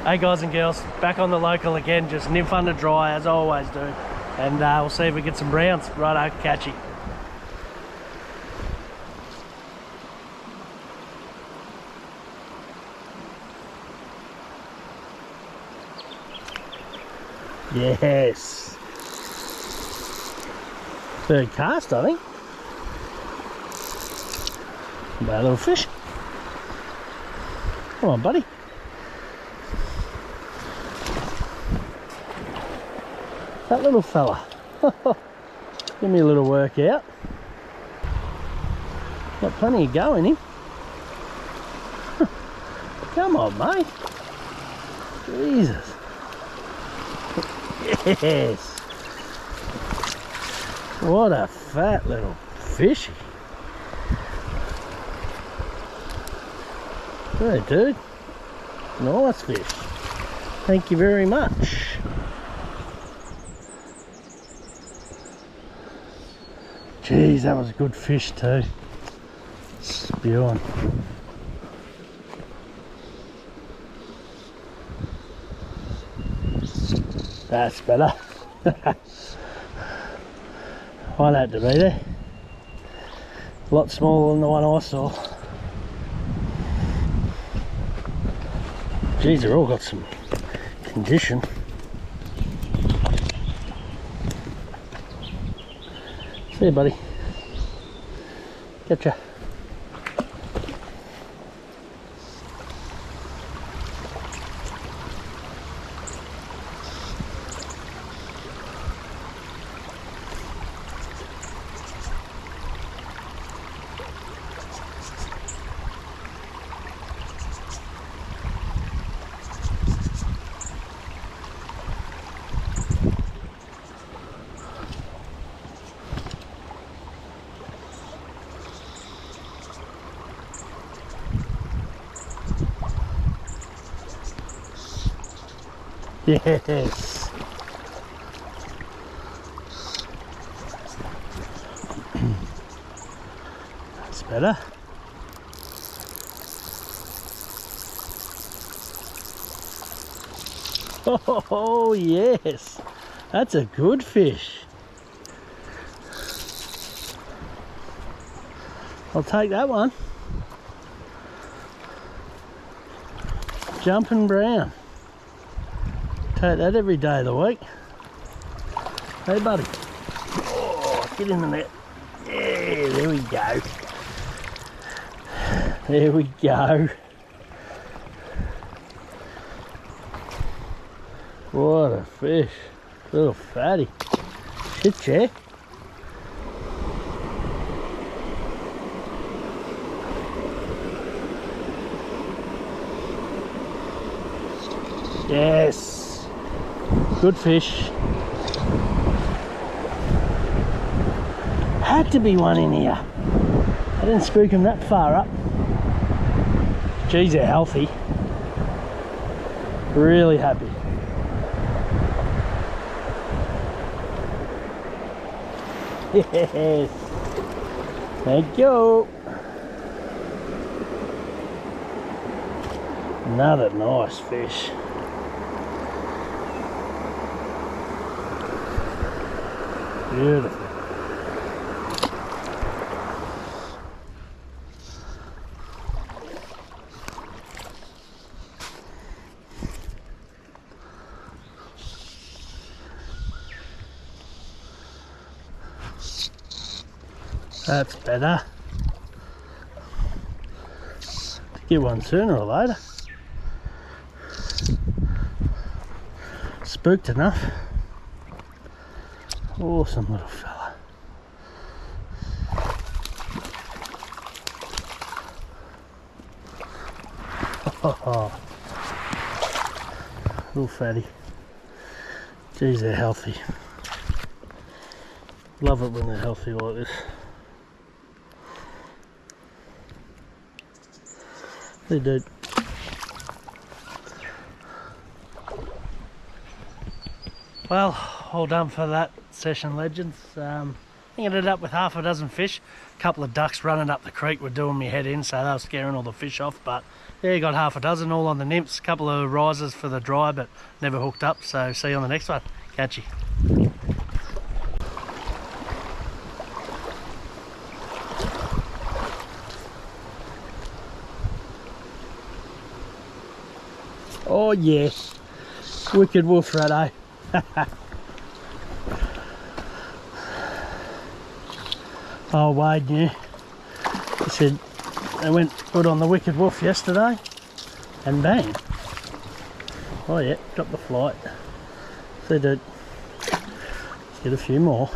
Hey guys and girls, back on the local again, just nymph under dry as I always do. And we'll see if we get some browns. Righto, catchy. Yes. Third cast, I think. Bad little fish. Come on, buddy. That little fella. Give me a little workout. Got plenty of go in him. Come on, mate. Jesus. Yes. What a fat little fishy. Hey, dude. Nice fish. Thank you very much. Jeez, that was a good fish too. Spewing. That's better. I'd have to be there. A lot smaller than the one I saw. Geez, they've all got some condition. See you, buddy. Getcha. Yes. That's better. Oh yes, that's a good fish. I'll take that one. Jumping brown. Take that every day of the week. Hey buddy. Oh, get in the net. Yeah, there we go. There we go. What a fish. Little fatty. Shit, Jack. Yes. Good fish. Had to be one in here. I didn't spook him that far up. Geez, they're healthy. Really happy. Yes. Thank you. Another nice fish. Beautiful. That's better. Get one sooner or later. Spooked enough. Awesome little fella. Oh, little fatty. Geez, they're healthy. Love it when they're healthy like this. They do. Well, all done for that session, legends. think I ended up with half a dozen fish. A couple of ducks running up the creek were doing me head in, so they were scaring all the fish off. But yeah, got half a dozen all on the nymphs. A couple of risers for the dry, but never hooked up. So see you on the next one. Catch you. Oh yes, wicked wolf rat, eh? Oh Wade, yeah. He said they went put on the wicked wolf yesterday, and bang. Oh yeah, dropped the flight. So dude, let's get a few more.